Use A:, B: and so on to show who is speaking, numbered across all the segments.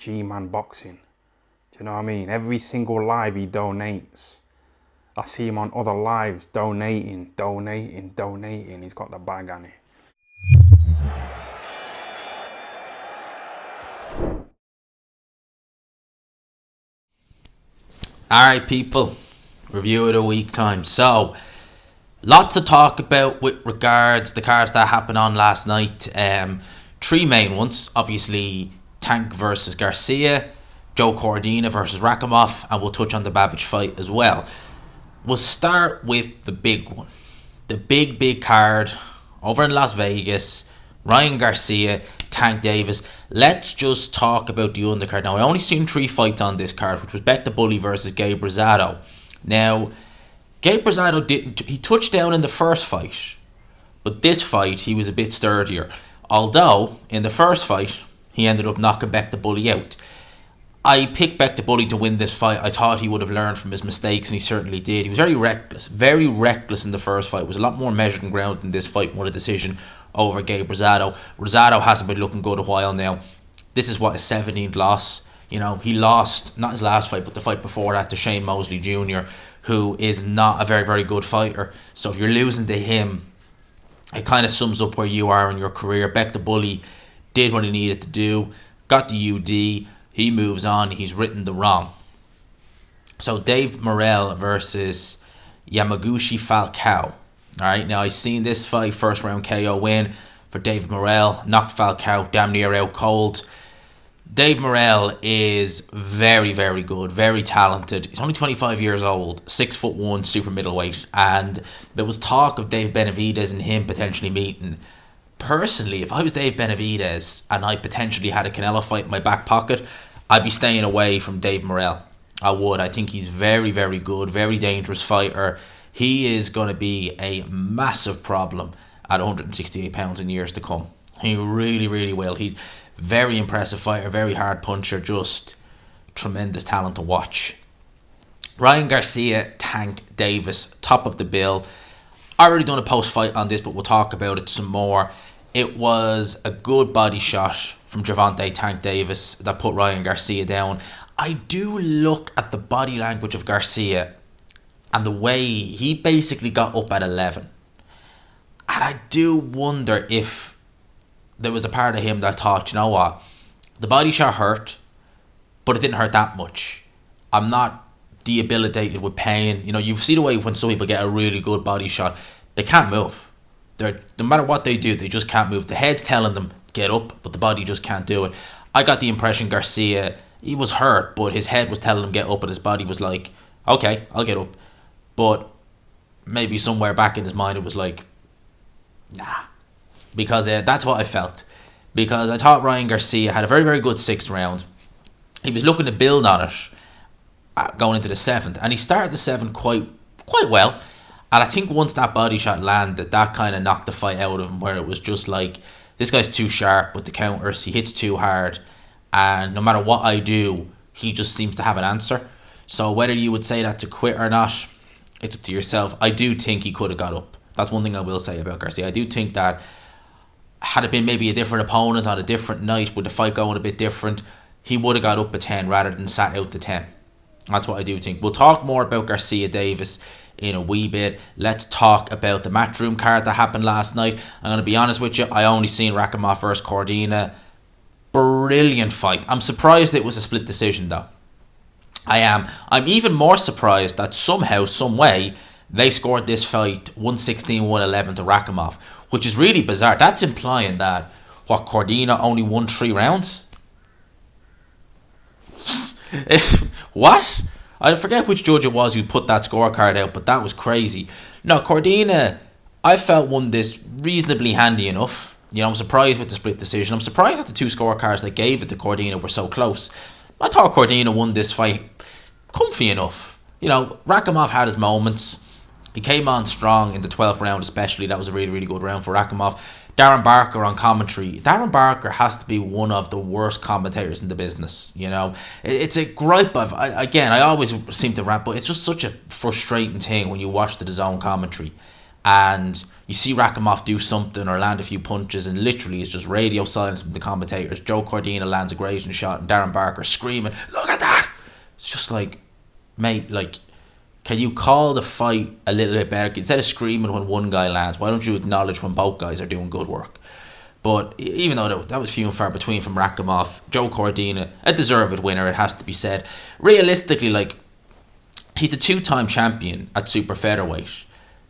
A: G-Man Boxing. Do you know what I mean? Every single live he donates. I see him on other lives donating. He's got the bag on it.
B: Alright people, review of the week time. So, lots to talk about with regards the cards that happened on last night. Three main ones, obviously Tank versus Garcia, Joe Cordina versus Rakhimov, and we'll touch on the Babbage fight as well. We'll start with the big one. The big card over in Las Vegas. Ryan Garcia, Tank Davis. Let's just talk about the undercard. Now, I only seen 3 fights on this card, which was Beck the Bully versus Gabe Rosado. Now, Gabe Rosado he touched down in the first fight, but this fight he was a bit sturdier. Although, in the first fight, he ended up knocking Beck the Bully out. I picked Beck the Bully to win this fight. I thought he would have learned from his mistakes, and he certainly did. He was very reckless in the first fight. It was a lot more measured and grounded in this fight, won a decision over Gabe Rosado. Rosado hasn't been looking good a while now. This is what, his 17th loss. You know, he lost, not his last fight, but the fight before that to Shane Mosley Jr., who is not a very good fighter. So if you're losing to him, it kind of sums up where you are in your career. Beck the Bully did what he needed to do, got the UD, he moves on, he's written the wrong. So Dave Morrell versus Yamaguchi Falcao. Alright, now I seen this fight, first round KO win for Dave Morrell, knocked Falcao damn near out cold. Dave Morrell is very good, very talented. He's only 25 years old, 6'1", super middleweight, and there was talk of Dave Benavidez and him potentially meeting. Personally, if I was Dave Benavidez and I potentially had a Canelo fight in my back pocket, I'd be staying away from Dave Morrell. I would. I think he's very good, very dangerous fighter. He is going to be a massive problem at 168 pounds in years to come. He really will. He's very impressive fighter, very hard puncher, just tremendous talent to watch. Ryan Garcia, Tank Davis, top of the bill. I already done a post fight on this, but we'll talk about it some more. It was a good body shot from Gervonta Tank Davis that put Ryan Garcia down. I do look at the body language of Garcia and the way he basically got up at 11. And I do wonder if there was a part of him that thought, you know what, the body shot hurt, but it didn't hurt that much. I'm not debilitated with pain. You know, you see the way when some people get a really good body shot, they can't move. No matter what they do, they just can't move. The head's telling them, get up, but the body just can't do it. I got the impression Garcia, he was hurt, but his head was telling him get up, but his body was like, okay, I'll get up. But maybe somewhere back in his mind it was like, nah. Because that's what I felt. Because I thought Ryan Garcia had a very good 6th round. He was looking to build on it going into the 7th. And he started the 7th quite well. And I think once that body shot landed, that kind of knocked the fight out of him, where it was just like, this guy's too sharp with the counters, he hits too hard, and no matter what I do, he just seems to have an answer. So whether you would say that to quit or not, it's up to yourself. I do think he could have got up. That's one thing I will say about Garcia. I do think that had it been maybe a different opponent on a different night, with the fight going a bit different, he would have got up at 10 rather than sat out to 10. That's what I do think. We'll talk more about Garcia Davis in a wee bit. Let's talk about the Matchroom card that happened last night. I'm going to be honest with you, I only seen Rakhimov versus Cordina. Brilliant fight. I'm surprised it was a split decision though. I am. I'm even more surprised that somehow, some way, they scored this fight 116-111 to Rakhimov, which is really bizarre. That's implying that, Cordina only won 3 rounds? What? I forget which judge it was who put that scorecard out, but that was crazy. No, Cordina, I felt, won this reasonably handy enough. You know, I'm surprised with the split decision. I'm surprised that the 2 scorecards they gave it to Cordina were so close. I thought Cordina won this fight comfy enough. You know, Rakhimov had his moments. He came on strong in the 12th round especially. That was a really good round for Rakhimov. Darren Barker on commentary. Darren Barker has to be one of the worst commentators in the business. You know, it's a gripe of, I always seem to rant, but it's just such a frustrating thing when you watch the DAZN commentary. and you see Rakhimov do something or land a few punches, and literally it's just radio silence from the commentators. Joe Cordina lands a grazing shot, and Darren Barker screaming, "Look at that!" It's just like, mate, like, can you call the fight a little bit better? Instead of screaming when one guy lands, why don't you acknowledge when both guys are doing good work? But even though that was few and far between from Rakhimov, Joe Cordina, a deserved winner, it has to be said. Realistically, like, he's a two-time champion at super featherweight.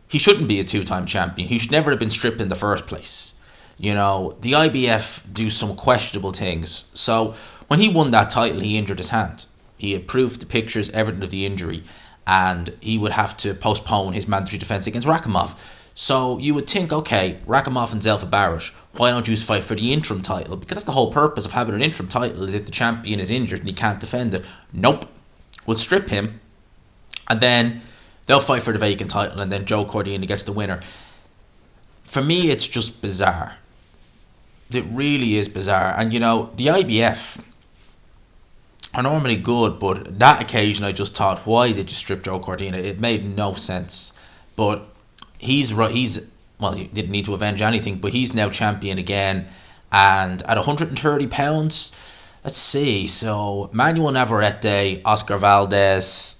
B: He shouldn't be a two-time champion. He should never have been stripped in the first place. You know, the IBF do some questionable things. So when he won that title, he injured his hand. He had proof, the pictures, everything of the injury, and he would have to postpone his mandatory defense against Rakhimov. So you would think, okay, Rakhimov and Zelfa Barrett, why don't you fight for the interim title? Because that's the whole purpose of having an interim title, is if the champion is injured and he can't defend it. Nope. We'll strip him, and then they'll fight for the vacant title, and then Joe Cordina gets the winner. For me, it's just bizarre. It really is bizarre. And, you know, the IBF are normally good, but that occasion I just thought, why did you strip Joe Cordina? It made no sense. But he's well, he didn't need to avenge anything, but he's now champion again, and at 130 pounds, let's see, so Manuel Navarrete, Oscar Valdez,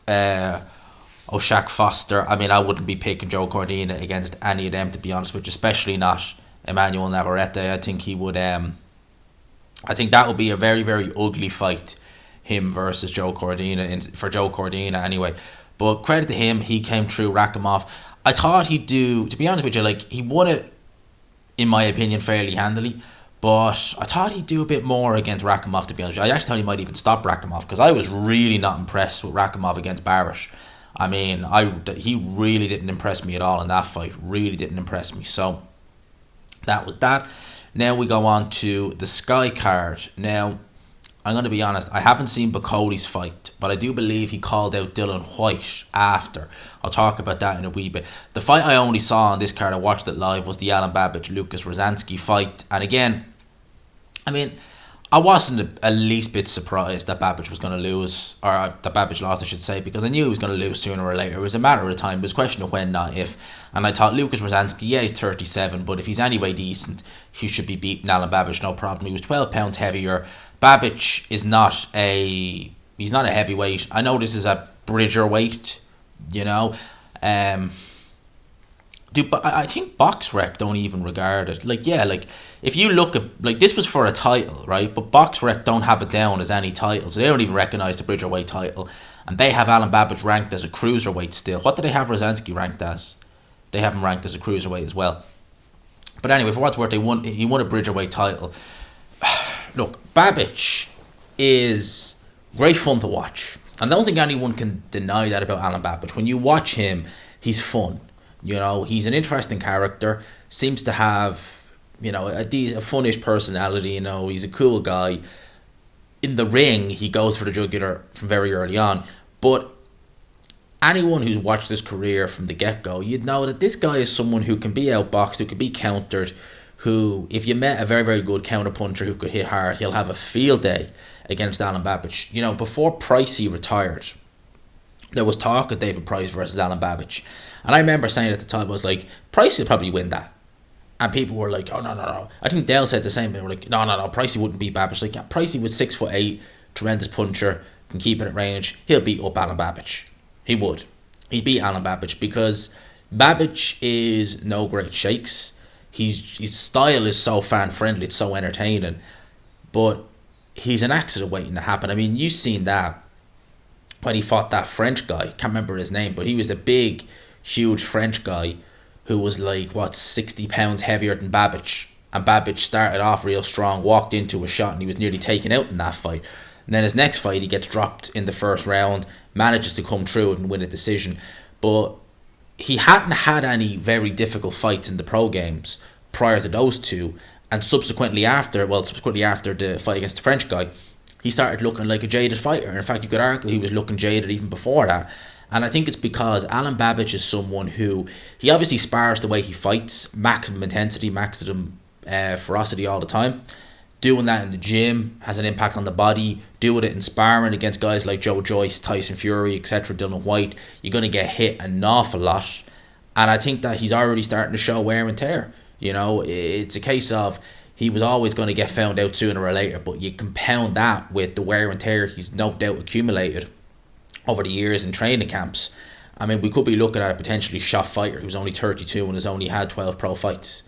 B: O'Shaq Foster. I mean, I wouldn't be picking Joe Cordina against any of them, to be honest with you, especially not Emmanuel Navarrete. I think he would I think that would be a very, very ugly fight, him versus Joe Cordina, for Joe Cordina anyway. But credit to him, he came through Rakhimov. I thought he'd do, to be honest with you, like, he won it, in my opinion, fairly handily. But I thought he'd do a bit more against Rakhimov, to be honest with you. I actually thought he might even stop Rakhimov, because I was really not impressed with Rakhimov against Barrett. I mean, he really didn't impress me at all in that fight. Really didn't impress me. So that was that. Now we go on to the Sky card. Now, I'm going to be honest, I haven't seen Bacody's fight, but I do believe he called out Dylan White after. I'll talk about that in a wee bit. The fight I only saw on this card, I watched it live, was the Alan Babic-Lucas Rosansky fight. And again, I mean, I wasn't a least bit surprised that Babic was going to lose, or that Babic lost, I should say, because I knew he was going to lose sooner or later. It was a matter of time. It was a question of when, not if. And I thought Lucas Rosansky, yeah, he's 37, but if he's anyway decent, he should be beating Alan Babic, no problem. He was 12 pounds heavier. Babic is not he's not a heavyweight. I know this is a bridger weight, you know. But I think BoxRec don't even regard it. Like, yeah, like, if you look at, like, this was for a title, right? But BoxRec don't have it down as any title, so they don't even recognise the bridger weight title. And they have Alan Babic ranked as a cruiserweight still. What do they have Rosansky ranked as? They have him ranked as a cruiserweight as well. But anyway, for what's worth, he won a bridger weight title. Look, Babic is great fun to watch. And I don't think anyone can deny that about Alan Babic. When you watch him, he's fun. You know, he's an interesting character. Seems to have, you know, a funnish personality. You know, he's a cool guy. In the ring, he goes for the jugular from very early on. But anyone who's watched his career from the get-go, you'd know that this guy is someone who can be outboxed, who can be countered, who, if you met a very, very good counter-puncher who could hit hard, he'll have a field day against Alan Babic. You know, before Pricey retired, there was talk of David Price versus Alan Babic. And I remember saying at the time, I was like, Price will probably win that. And people were like, oh, no. I think Dale said the same. They were like, no, Pricey wouldn't beat Babic. Like, yeah, Pricey was 6'8", tremendous puncher, can keep it at range. He'll beat up Alan Babic. He would. He'd beat Alan Babic, because Babic is no great shakes. His style is so fan-friendly, it's so entertaining. But he's an accident waiting to happen. I mean, you've seen that when he fought that French guy. Can't remember his name, but he was a big, huge French guy who was like, 60 pounds heavier than Babic. And Babic started off real strong, walked into a shot, and he was nearly taken out in that fight. And then his next fight, he gets dropped in the first round, manages to come through and win a decision. But he hadn't had any very difficult fights in the pro games prior to those two. And subsequently after the fight against the French guy, he started looking like a jaded fighter. In fact, you could argue he was looking jaded even before that. And I think it's because Alan Babic is someone who, he obviously spars the way he fights, maximum intensity, maximum ferocity all the time. Doing that in the gym has an impact on the body. Doing it in sparring against guys like Joe Joyce, Tyson Fury, etc., Dylan White, you're going to get hit an awful lot. And I think that he's already starting to show wear and tear. You know, it's a case of he was always going to get found out sooner or later, but you compound that with the wear and tear he's no doubt accumulated over the years in training camps. I mean, we could be looking at a potentially shot fighter. He was only 32 and has only had 12 pro fights.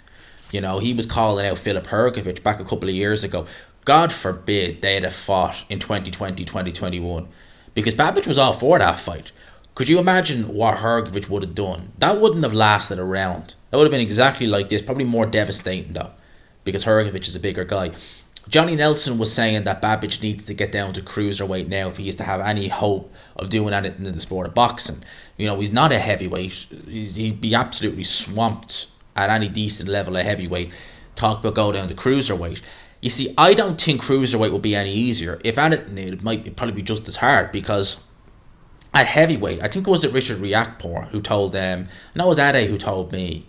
B: You know, he was calling out Filip Hrgovic back a couple of years ago. God forbid they'd have fought in 2020, 2021. Because Babic was all for that fight. Could you imagine what Hrgovic would have done? That wouldn't have lasted a round. That would have been exactly like this. Probably more devastating though. Because Hrgovic is a bigger guy. Johnny Nelson was saying that Babic needs to get down to cruiserweight now if he is to have any hope of doing anything in the sport of boxing. You know, he's not a heavyweight. He'd be absolutely swamped at any decent level of heavyweight. Talk about go down to cruiserweight. You see, I don't think cruiserweight will be any easier. If anything, it might probably be just as hard because at heavyweight, I think it was Richard Riakporhe who told them, and it was Ade who told me,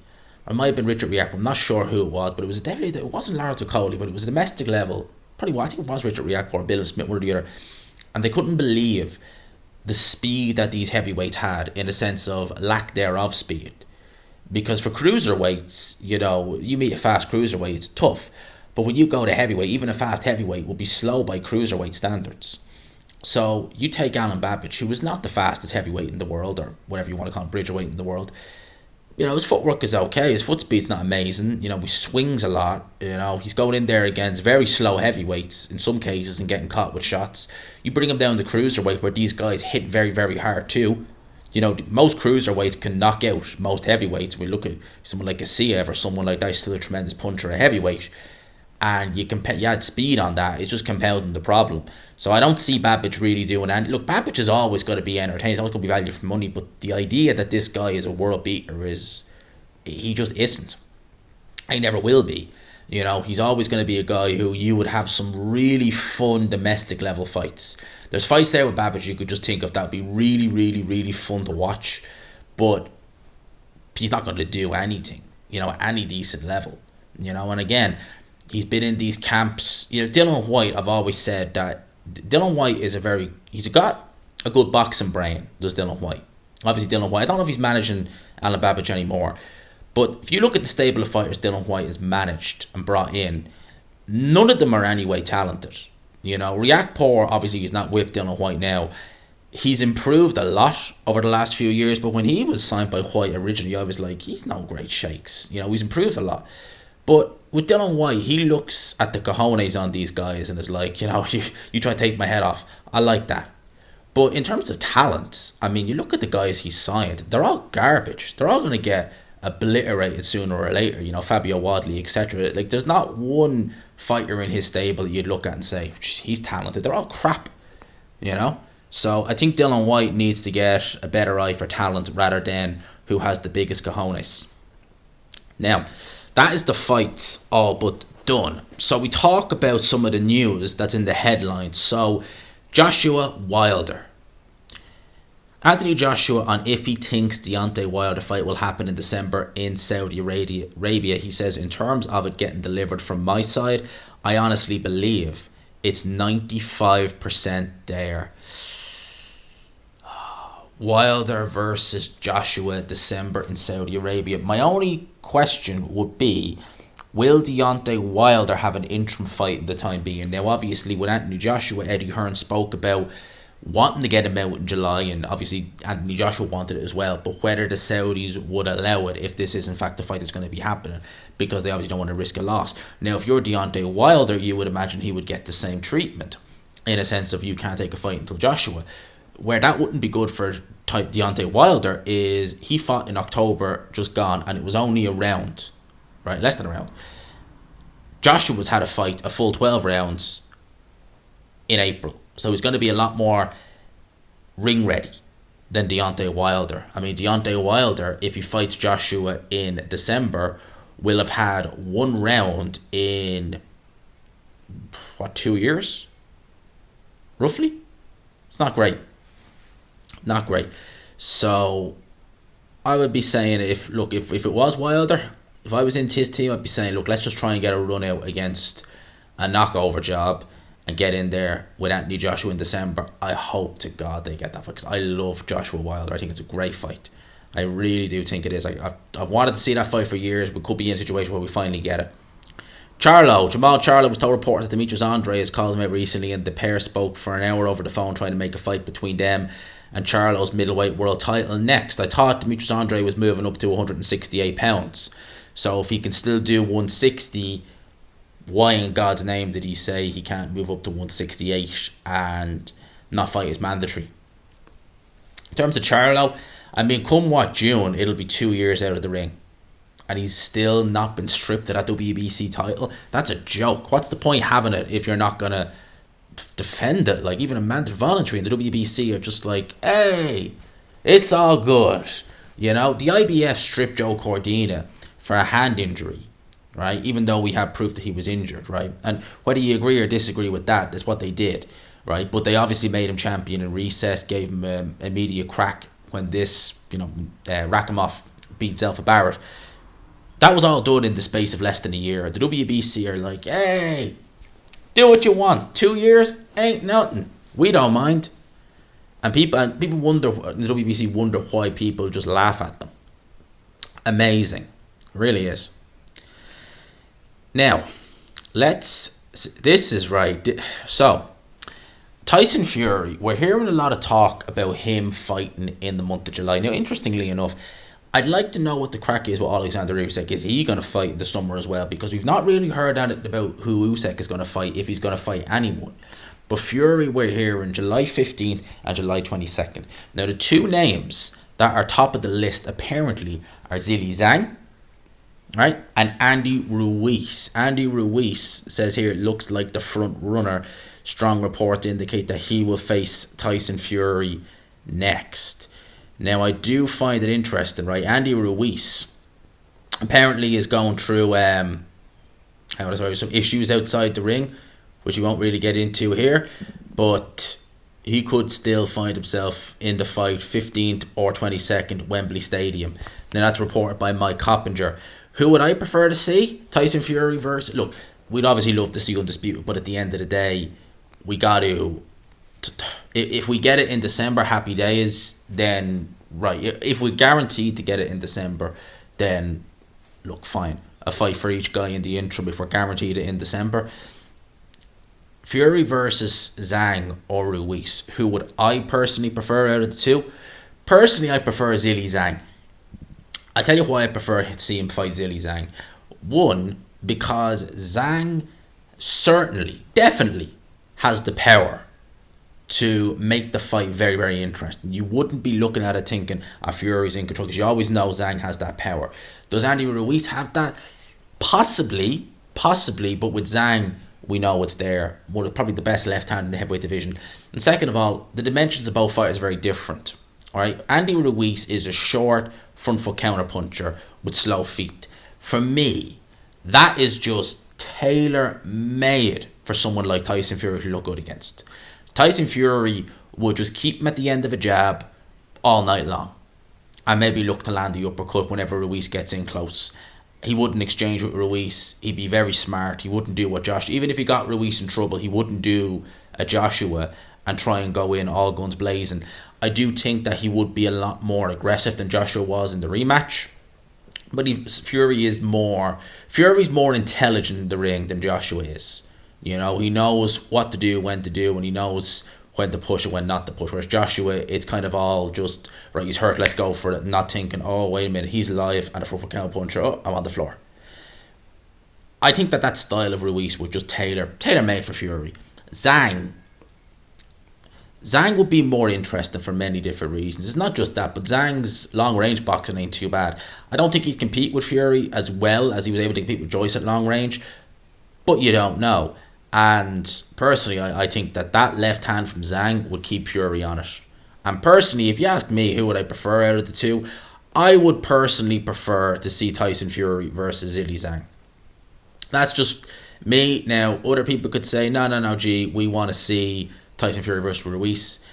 B: or it might have been Richard Riakporhe, I'm not sure who it was, but it was definitely, it wasn't Lawrence Okoli, but it was a domestic level, probably, I think it was Richard Riakporhe, Bill Smith, one or the other, and they couldn't believe the speed that these heavyweights had in a sense of lack thereof speed. Because for cruiserweights, you know, you meet a fast cruiserweight, it's tough. But when you go to heavyweight, even a fast heavyweight will be slow by cruiserweight standards. So you take Alan Babic, who was not the fastest heavyweight in the world, or whatever you want to call him, bridgerweight in the world. You know, his footwork is okay. His foot speed's not amazing. You know, he swings a lot. You know, he's going in there against very slow heavyweights in some cases and getting caught with shots. You bring him down to cruiserweight where these guys hit very, very hard too. You know, most cruiserweights can knock out most heavyweights. We look at someone like Garcia or someone like that, he's still a tremendous puncher, a heavyweight. And you add speed on that, it's just compounding the problem. So I don't see Babic really doing that. Look, Babic is always going to be entertaining, he's always going to be valued for money, but the idea that this guy is a world beater he just isn't. He never will be. You know, he's always going to be a guy who you would have some really fun domestic level fights. There's fights there with Babic you could just think of that would be really, really, really fun to watch, but he's not going to do anything, you know, at any decent level. You know, and again, he's been in these camps. You know, Dylan White, I've always said that Dylan White is he's got a good boxing brain, does Dylan White. Obviously Dylan White, I don't know if he's managing Alan Babic anymore, but if you look at the stable of fighters Dylan White has managed and brought in, none of them are anyway talented. You know, Riakporhe, obviously he's not with Dylan White now. He's improved a lot over the last few years, but when he was signed by White originally, I was like, he's no great shakes. You know, he's improved a lot. But with Dylan White, he looks at the cojones on these guys and is like, you know, you try to take my head off. I like that. But in terms of talent, I mean, you look at the guys he's signed, they're all garbage. They're all going to get obliterated sooner or later, you know, Fabio Wadley, etc. Like, there's not one fighter in his stable that you'd look at and say, he's talented. They're all crap, you know? So I think Dylan White needs to get a better eye for talent rather than who has the biggest cojones. Now, that is the fights all but done. So we talk about some of the news that's in the headlines. So, Joshua Wilder. Anthony Joshua on if he thinks Deontay Wilder fight will happen in December in Saudi Arabia. He says, in terms of it getting delivered from my side, I honestly believe it's 95% there. Wilder versus Joshua, December in Saudi Arabia. My only question would be, will Deontay Wilder have an interim fight in the time being? Now, obviously, with Anthony Joshua, Eddie Hearn spoke about wanting to get him out in July, and obviously Anthony Joshua wanted it as well, but whether the Saudis would allow it if this is in fact the fight that's going to be happening, because they obviously don't want to risk a loss. Now, if you're Deontay Wilder, you would imagine he would get the same treatment, in a sense of you can't take a fight until Joshua. Where that wouldn't be good for Deontay Wilder is he fought in October, just gone, and it was only a round, right, less than a round. Joshua's had a fight, a full 12 rounds in April. So he's going to be a lot more ring ready than Deontay Wilder. I mean, Deontay Wilder, if he fights Joshua in December, will have had one round in, 2 years? Roughly? It's not great. Not great. So I would be saying, if it was Wilder, if I was into his team, I'd be saying, look, let's just try and get a run out against a knockover job and get in there with Anthony Joshua in December. I hope to God they get that fight, because I love Joshua Wilder. I think it's a great fight. I really do think it is. I've wanted to see that fight for years. We could be in a situation where we finally get it. Jamal Charlo was told reporters that Demetrius Andre has called him out recently, and the pair spoke for an hour over the phone trying to make a fight between them and Charlo's middleweight world title next. I thought Demetrius Andre was moving up to 168 pounds. So if he can still do 160, why in God's name did he say he can't move up to 168 and not fight is mandatory? In terms of Charlo, I mean, come what June, it'll be 2 years out of the ring. And he's still not been stripped of that WBC title. That's a joke. What's the point having it if you're not going to defend it? Like, even Amanda Voluntary and the WBC are just like, hey, it's all good. You know, the IBF stripped Joe Cordina for a hand injury, right? Even though we have proof that he was injured, right? And whether you agree or disagree with that, is what they did, right? But they obviously made him champion in recess, gave him an immediate crack when this, Rakhimov beat Zelfa Barrett. That was all done in the space of less than a year. The WBC are like, hey, do what you want. 2 years ain't nothing. We don't mind. And people wonder, the WBC wonder why people just laugh at them. Amazing. It really is. Now, this is right. So, Tyson Fury, we're hearing a lot of talk about him fighting in the month of July. Now, interestingly enough, I'd like to know what the crack is with Alexander Usyk. Is he going to fight in the summer as well? Because we've not really heard about who Usyk is going to fight, if he's going to fight anyone. But Fury, we're hearing July 15th and July 22nd. Now, the two names that are top of the list apparently are Zhilei Zhang, right, and Andy Ruiz. Andy Ruiz says here it looks like the front runner. Strong reports indicate that he will face Tyson Fury next. Now, I do find it interesting, right? Andy Ruiz apparently is going through some issues outside the ring, which we won't really get into here, but he could still find himself in the fight 15th or 22nd Wembley Stadium. Now, that's reported by Mike Coppinger. Who would I prefer to see? Tyson Fury versus... Look, we'd obviously love to see Undisputed, but at the end of the day, we got to... If we get it in December, happy days, then right. If we're guaranteed to get it in December, then look, fine. A fight for each guy in the interim if we're guaranteed it in December. Fury versus Zhang or Ruiz. Who would I personally prefer out of the two? Personally, I prefer Zhilei Zhang. I'll tell you why I prefer to see him fight Zhilei Zhang. One, because Zhang definitely has the power to make the fight very, very interesting. You wouldn't be looking at it thinking, Fury's in control, because you always know Zhang has that power. Does Andy Ruiz have that? Possibly, but with Zhang, we know it's there. One of probably the best left hand in the heavyweight division. And second of all, the dimensions of both fighters are very different. Alright, Andy Ruiz is a short front foot counter puncher with slow feet. For me, that is just tailor made for someone like Tyson Fury to look good against. Tyson Fury would just keep him at the end of a jab all night long and maybe look to land the uppercut whenever Ruiz gets in close. He wouldn't exchange with Ruiz. He'd be very smart. He wouldn't do what Joshua... Even if he got Ruiz in trouble, he wouldn't do a Joshua and try and go in all guns blazing. I do think that he would be a lot more aggressive than Joshua was in the rematch. But Fury's more intelligent in the ring than Joshua is. You know, he knows what to do, when to do, and he knows when to push and when not to push. Whereas Joshua, it's kind of all just, right, he's hurt, let's go for it, not thinking, oh, wait a minute, he's alive, and a front foot counter puncher, oh, I'm on the floor. I think that style of Ruiz would just tailor-made for Fury. Zhang would be more interesting for many different reasons. It's not just that, but Zhang's long-range boxing ain't too bad. I don't think he'd compete with Fury as well as he was able to compete with Joyce at long range, but you don't know. And personally, I think that left hand from Zhang would keep Fury on it. And personally, if you ask me who would I prefer out of the two, I would personally prefer to see Tyson Fury versus Zhilei Zhang. That's just me. Now, other people could say, no, G, we want to see Tyson Fury versus Ruiz.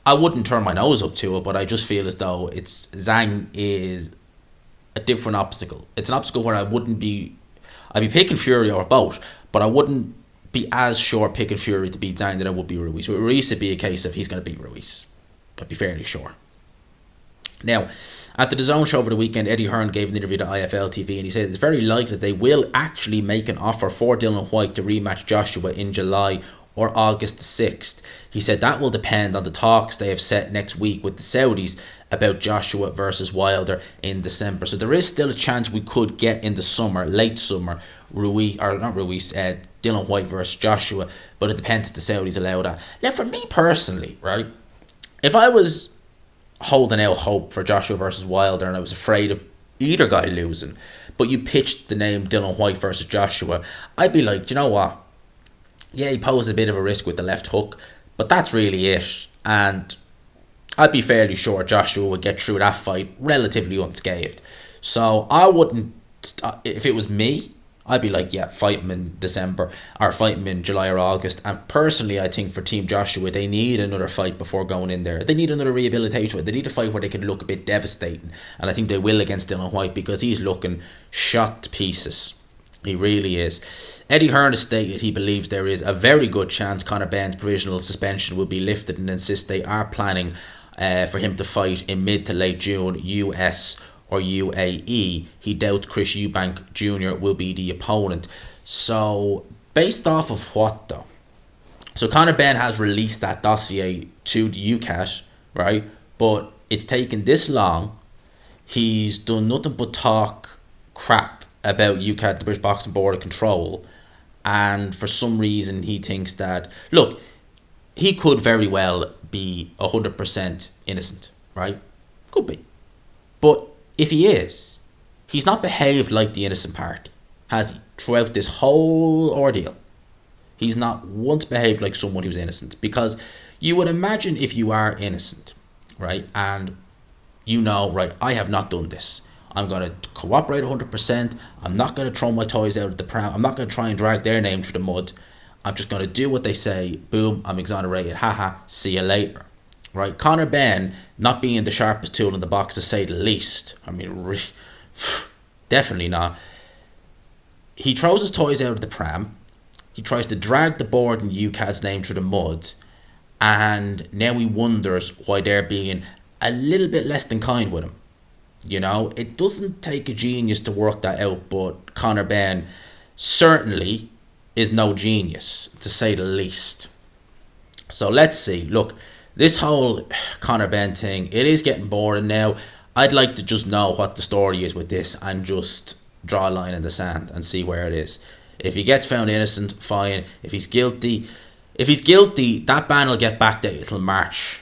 B: I wouldn't turn my nose up to it, but I just feel as though Zhang is a different obstacle. It's an obstacle where I'd be picking Fury over both, but I wouldn't be as sure picking Fury to beat Zhang than I would be Ruiz. With Ruiz, it'd be a case of he's going to beat Ruiz. I'd be fairly sure. Now, at the DAZN show over the weekend, Eddie Hearn gave an interview to IFL TV, and he said it's very likely that they will actually make an offer for Dillian Whyte to rematch Joshua in July or August the 6th. He said that will depend on the talks they have set next week with the Saudis about Joshua versus Wilder in December. So there is still a chance we could get in the summer, late summer, Dillian Whyte versus Joshua, but it depends if the Saudis allow that. Now, for me personally, right, if I was holding out hope for Joshua versus Wilder and I was afraid of either guy losing, but you pitched the name Dillian Whyte versus Joshua, I'd be like, do you know what? Yeah, he posed a bit of a risk with the left hook, but that's really it. And I'd be fairly sure Joshua would get through that fight relatively unscathed. So I wouldn't, if it was me, I'd be like, yeah, fight him in December or fight him in July or August. And personally, I think for Team Joshua, they need another fight before going in there. They need another rehabilitation fight. They need a fight where they can look a bit devastating. And I think they will against Dillian Whyte because he's looking shot to pieces. He really is. Eddie Hearn has stated he believes there is a very good chance Conor Benn's provisional suspension will be lifted and insists they are planning for him to fight in mid to late June, US or UAE. He doubts Chris Eubank Jr. will be the opponent. So, based off of what though? So Conor Benn has released that dossier to the UCAT, right? But it's taken this long. He's done nothing but talk crap about UCAT, the British Boxing Board of Control. And for some reason he thinks that, look, he could very well be 100% innocent, right? Could be. But if he is, he's not behaved like the innocent party, has he? Throughout this whole ordeal, he's not once behaved like someone who's innocent. Because you would imagine if you are innocent, right, and you know, right, I have not done this. I'm going to cooperate 100%. I'm not going to throw my toys out of the pram. I'm not going to try and drag their name through the mud. I'm just going to do what they say. Boom, I'm exonerated. Haha, see you later. Right? Conor Benn not being the sharpest tool in the box, to say the least. I mean, definitely not. He throws his toys out of the pram. He tries to drag the board and UCAD's name through the mud. And now he wonders why they're being a little bit less than kind with him. You know, it doesn't take a genius to work that out, but Conor Benn certainly is no genius, to say the least. So let's see. Look, this whole Conor Benn thing, it is getting boring now. I'd like to just know what the story is with this and just draw a line in the sand and see where it is. If he gets found innocent, fine. If he's guilty, that ban will get backdated till March.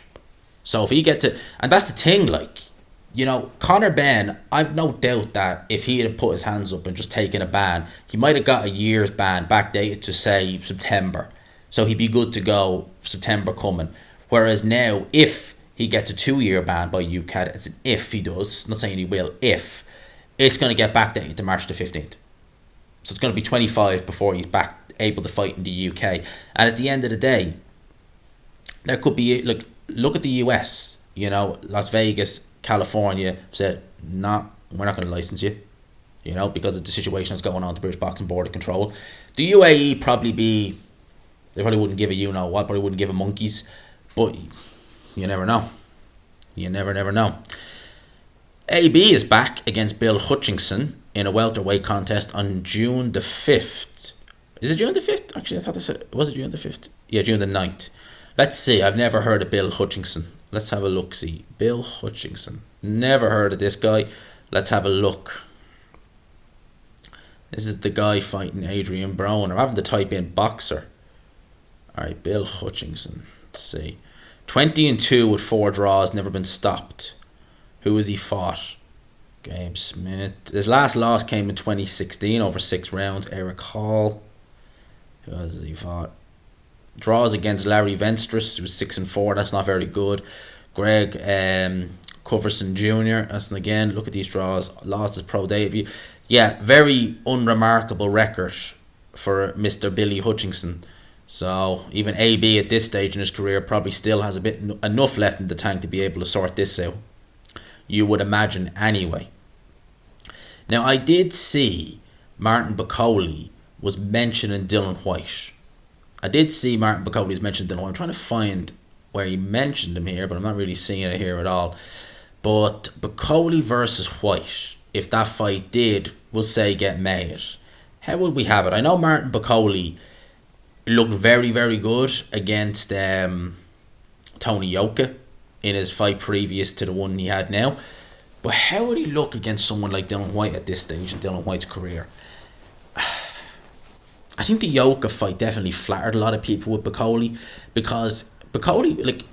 B: So if he get to, and that's the thing, like, you know, Conor Benn, I've no doubt that if he had put his hands up and just taken a ban, he might have got a year's ban backdated to, say, September. So he'd be good to go, September coming. Whereas now, if he gets a 2-year ban by UCAT, it's an if he does, not saying he will, if, it's going to get backdated to March the 15th. So it's going to be 25 before he's back able to fight in the UK. And at the end of the day, there could be, like, look at the US, you know, Las Vegas, California said, nah, we're not going to license you, you know, because of the situation that's going on at the British Boxing Board of Control. The UAE they probably wouldn't give a you-know-what, probably wouldn't give a monkeys, but you never know. You never know. AB is back against Bill Hutchinson in a welterweight contest on June the 5th. Is it June the 5th? Actually, I thought they said, was it June the 5th? Yeah, June the 9th. Let's see, I've never heard of Bill Hutchinson. Let's have a look-see. Bill Hutchinson. Never heard of this guy. Let's have a look. This is the guy fighting Adrian Brown. I'm having to type in boxer. Alright, Bill Hutchinson. Let's see. 20-2 with 4 draws, never been stopped. Who has he fought? Gabe Smith. His last loss came in 2016 over 6 rounds. Eric Hall. Who has he fought? Draws against Larry Venstris, who was 6-4. That's not very good. Greg Coverson Jr. That's, and again, look at these draws. Lost his pro debut. Yeah, very unremarkable record for Mr. Billy Hutchinson. So even AB at this stage in his career probably still has enough left in the tank to be able to sort this out. You would imagine anyway. Now I did see Martin Bacoli was mentioning Dillian Whyte. I did see Martin Bacoli's mentioned Dillian Whyte. I'm trying to find where he mentioned him here, but I'm not really seeing it here at all. But Bacoli versus White, if that fight did, we'll say, get made, how would we have it? I know Martin Bacoli looked very, very good against Tony Yoka in his fight previous to the one he had now. But how would he look against someone like Dillian Whyte at this stage in Dillian Whyte's career? I think the Yoka fight definitely flattered a lot of people with Bacoli, because Bacoli, like,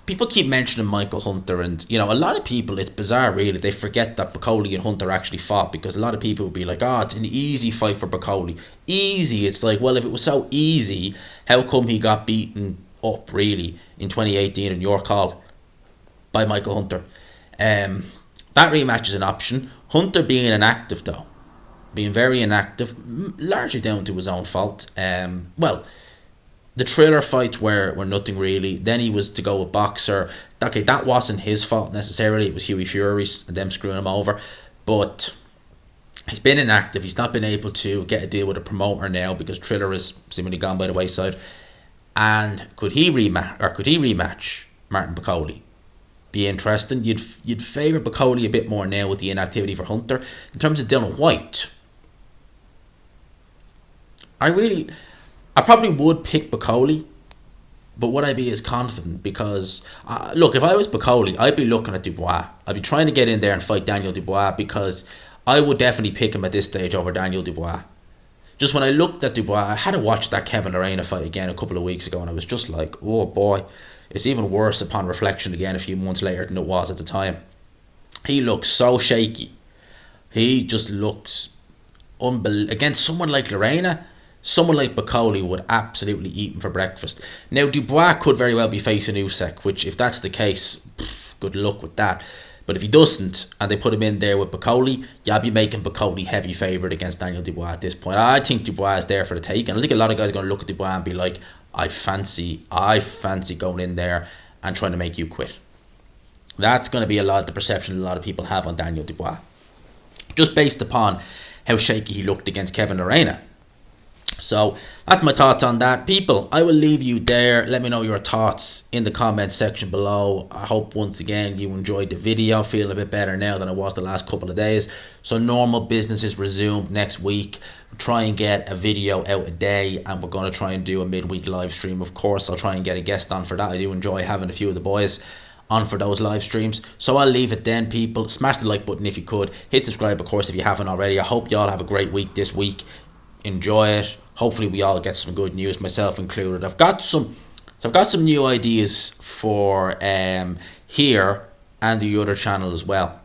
B: people keep mentioning Michael Hunter, and a lot of people, it's bizarre really, they forget that Bacoli and Hunter actually fought, because a lot of people would be like, it's an easy fight for Bacoli. Easy? It's like, well, if it was so easy, how come he got beaten up really in 2018 in York Hall by Michael Hunter? That rematch is an option. Hunter being inactive though, being very inactive, largely down to his own fault. Well, the Triller fights were nothing really. Then he was to go with Boxer. Okay, that wasn't his fault necessarily. It was Hughie Fury's and them screwing him over. But he's been inactive. He's not been able to get a deal with a promoter now because Triller is seemingly gone by the wayside. And could he rematch Martin Bacoli? Be interesting. You'd favour Bacoli a bit more now with the inactivity for Hunter. In terms of Dillian Whyte, I probably would pick Bacoli, but would I be as confident? Because, look, if I was Bacoli, I'd be looking at Dubois. I'd be trying to get in there and fight Daniel Dubois, because I would definitely pick him at this stage over Daniel Dubois. Just when I looked at Dubois, I had to watch that Kevin Lorena fight again a couple of weeks ago, and I was just like, oh boy, it's even worse upon reflection again a few months later than it was at the time. He looks so shaky. He just looks unbelievable. Against someone like Lorena, someone like Bacoli would absolutely eat him for breakfast. Now, Dubois could very well be facing Usyk, which, if that's the case, good luck with that. But if he doesn't, and they put him in there with Bacoli, you'll be making Bacoli heavy favourite against Daniel Dubois at this point. I think Dubois is there for the take, and I think a lot of guys are going to look at Dubois and be like, I fancy going in there and trying to make you quit. That's going to be a lot of the perception a lot of people have on Daniel Dubois, just based upon how shaky he looked against Kevin Lorena. So that's my thoughts on that. People, I will leave you there. Let me know your thoughts in the comments section below. I hope once again you enjoyed the video. Feeling a bit better now than I was the last couple of days. So normal business is resumed next week. We'll try and get a video out a day, and we're going to try and do a midweek live stream. Of course, I'll try and get a guest on for that. I do enjoy having a few of the boys on for those live streams. So I'll leave it then, people. Smash the like button if you could. Hit subscribe, of course, if you haven't already. I hope y'all have a great week this week. Enjoy it. Hopefully we all get some good news, myself included. I've got some new ideas for here and the other channel as well.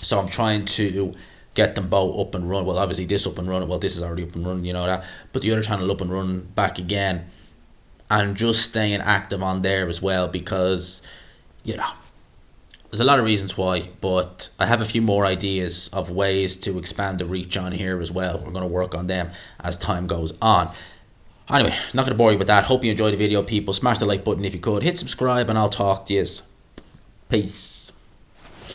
B: So I'm trying to get them both up and running. Well, obviously this up and running. Well, this is already up and running, you know that. But the other channel up and running back again, and just staying active on there as well, because there's a lot of reasons why, but I have a few more ideas of ways to expand the reach on here as well. We're going to work on them as time goes on. Anyway, not going to bore you with that. Hope you enjoyed the video, people. Smash the like button if you could. Hit subscribe, and I'll talk to you. Peace.